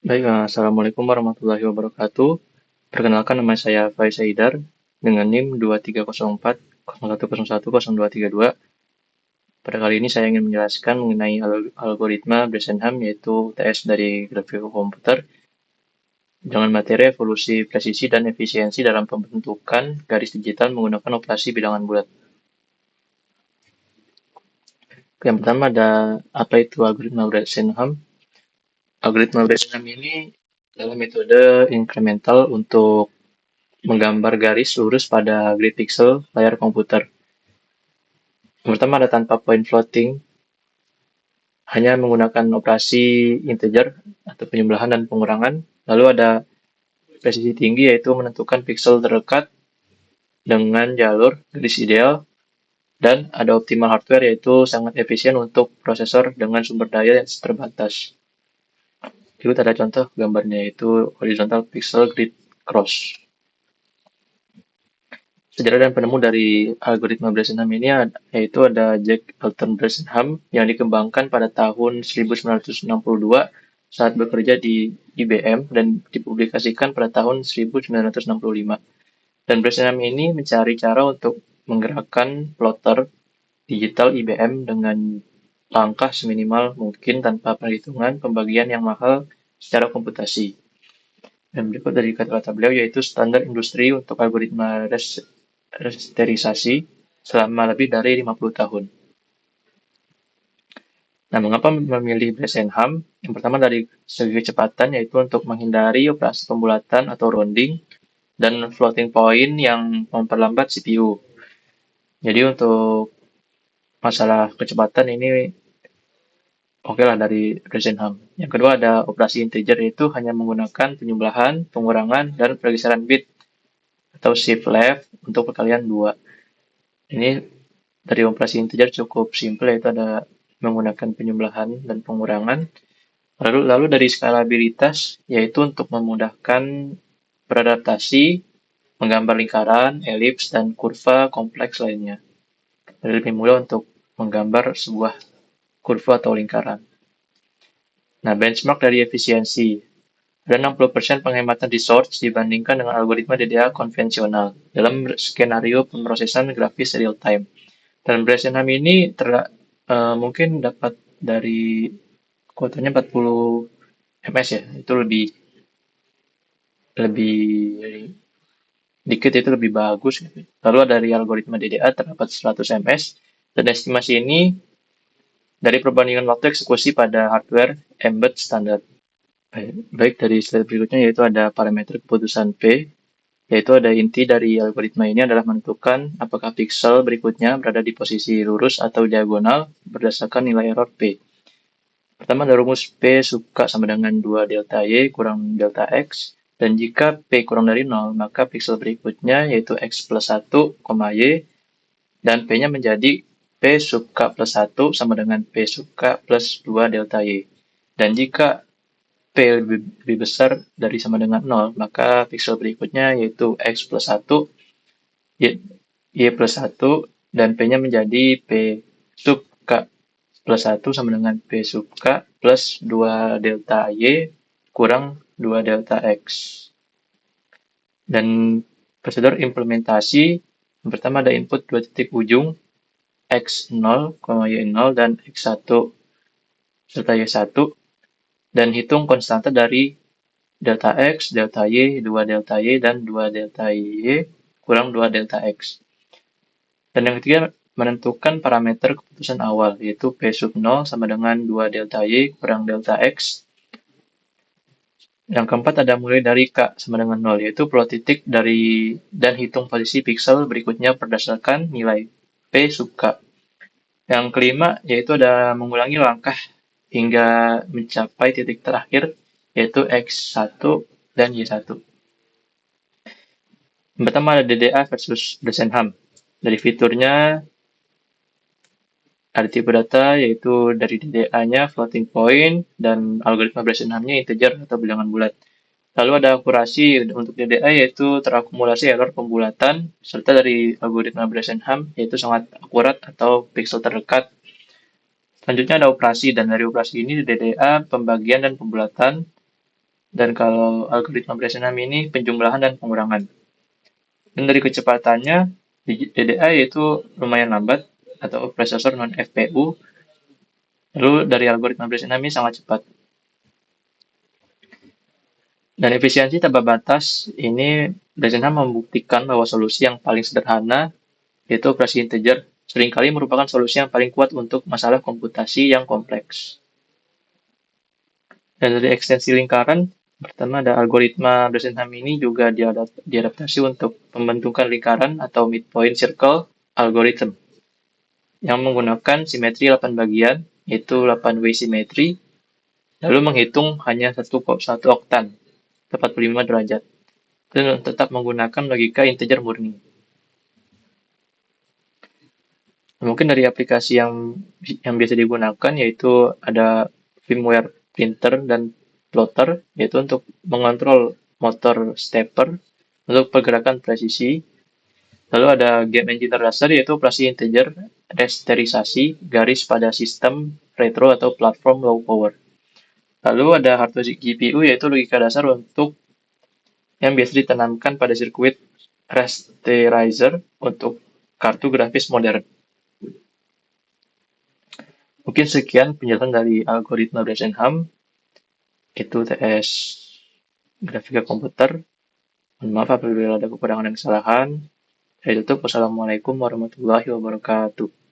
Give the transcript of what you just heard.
Baik, Assalamualaikum warahmatullahi wabarakatuh. Perkenalkan nama saya Faiz Haidar dengan NIM 2304 01010232. Pada kali ini saya ingin menjelaskan mengenai algoritma Bresenham yaitu TS dari grafik komputer dengan materi evolusi presisi dan efisiensi dalam pembentukan garis digital menggunakan operasi bilangan bulat. Yang pertama ada apa itu algoritma Bresenham? Algoritma Bresenham ini adalah metode incremental untuk menggambar garis lurus pada grid pixel layar komputer. Yang pertama ada tanpa point floating, hanya menggunakan operasi integer atau penjumlahan dan pengurangan. Lalu ada presisi tinggi yaitu menentukan pixel terdekat dengan jalur garis ideal. Dan ada optimal hardware yaitu sangat efisien untuk prosesor dengan sumber daya yang terbatas. Berikut ada contoh gambarnya yaitu horizontal pixel grid cross. Sejarah dan penemu dari algoritma Bresenham ini yaitu ada Jack Elton Bresenham yang dikembangkan pada tahun 1962 saat bekerja di IBM dan dipublikasikan pada tahun 1965. Dan Bresenham ini mencari cara untuk menggerakkan plotter digital IBM dengan langkah seminimal mungkin tanpa perhitungan pembagian yang mahal secara komputasi. Dan berikut dari kata-kata beliau yaitu standar industri untuk algoritma rasterisasi selama lebih dari 50 tahun. Nah, mengapa memilih Bresenham? Yang pertama dari segi kecepatan yaitu untuk menghindari operasi pembulatan atau rounding dan floating point yang memperlambat CPU. Jadi untuk masalah kecepatan ini oke lah dari Bresenham. Yang kedua ada operasi integer yaitu hanya menggunakan penjumlahan, pengurangan, dan pergeseran bit atau shift left untuk perkalian 2. Ini dari operasi integer cukup simple yaitu ada menggunakan penjumlahan dan pengurangan. Lalu dari skalabilitas yaitu untuk memudahkan beradaptasi, menggambar lingkaran, elips, dan kurva kompleks lainnya. Jadi lebih mudah untuk menggambar sebuah kurva atau lingkaran. Nah, benchmark dari efisiensi. Ada 60% penghematan resource dibandingkan dengan algoritma DDA konvensional dalam skenario pemrosesan grafis real time. Dan Bresenham ini mungkin dapat dari kuotanya 40 ms ya, itu lebih lebih dikit itu lebih bagus gitu. Lalu dari algoritma DDA terdapat 100 ms dan estimasi ini dari perbandingan waktu eksekusi pada hardware embed standar. Baik dari slide berikutnya yaitu ada parameter keputusan P, yaitu ada inti dari algoritma ini adalah menentukan apakah pixel berikutnya berada di posisi lurus atau diagonal berdasarkan nilai error P. Pertama ada rumus P suka sama dengan 2 delta Y kurang delta X, dan jika P kurang dari 0, maka pixel berikutnya yaitu X plus 1, Y, dan P-nya menjadi P sub K plus 1 sama dengan P sub K plus 2 delta Y. Dan jika P lebih besar dari sama dengan 0, maka pixel berikutnya yaitu X plus 1, Y plus 1, dan P-nya menjadi P sub K plus 1 sama dengan P sub K plus 2 delta Y kurang 2 delta X. Dan prosedur implementasi, yang pertama ada input 2 titik ujung, X0, Y0, dan X1 serta Y1, dan hitung konstanta dari delta X, delta Y, 2 delta Y, dan 2 delta Y kurang 2 delta X. Dan yang ketiga, menentukan parameter keputusan awal, yaitu P sub 0 sama dengan 2 delta Y kurang delta X. Yang keempat ada mulai dari K sama dengan 0, yaitu plot titik dari dan hitung posisi pixel berikutnya berdasarkan nilai P sub K. Yang kelima, yaitu ada mengulangi langkah hingga mencapai titik terakhir, yaitu X1 dan Y1. Yang pertama ada DDA versus Bresenham. Dari fiturnya, ada tipe data yaitu dari DDA-nya floating point dan algoritma Bresenham-nya integer atau bilangan bulat. Lalu ada akurasi untuk DDA yaitu terakumulasi error pembulatan serta dari algoritma Bresenham yaitu sangat akurat atau pixel terdekat. Selanjutnya ada operasi dan dari operasi ini DDA pembagian dan pembulatan Dan kalau algoritma beresenam ini penjumlahan dan pengurangan. Dan dari kecepatannya, DDA itu lumayan lambat atau prosesor non FPU. Lalu dari algoritma beresenam ini sangat cepat. Dan efisiensi tanpa batas ini Beresenam membuktikan bahwa solusi yang paling sederhana yaitu operasi integer seringkali merupakan solusi yang paling kuat untuk masalah komputasi yang kompleks. Dan dari ekstensi lingkaran, pertama ada algoritma Bresenham ini juga diadaptasi untuk pembentukan lingkaran atau midpoint circle algorithm yang menggunakan simetri 8 bagian, yaitu 8-way simetri, lalu menghitung hanya satu oktan, 45 derajat, dan tetap menggunakan logika integer murni. Mungkin dari aplikasi yang biasa digunakan yaitu ada firmware printer dan plotter, yaitu untuk mengontrol motor stepper untuk pergerakan presisi. Lalu ada game engine terdasar yaitu operasi integer, rasterisasi, garis pada sistem retro atau platform low power. Lalu ada hardware GPU yaitu logika dasar untuk yang biasa ditanamkan pada sirkuit rasterizer untuk kartu grafis modern. Mungkin sekian penjelasan dari algoritma Bresenham, itu TS grafika komputer. Mohon maaf apabila ada kekurangan dan kesalahan. Saya tutup. Wassalamualaikum warahmatullahi wabarakatuh.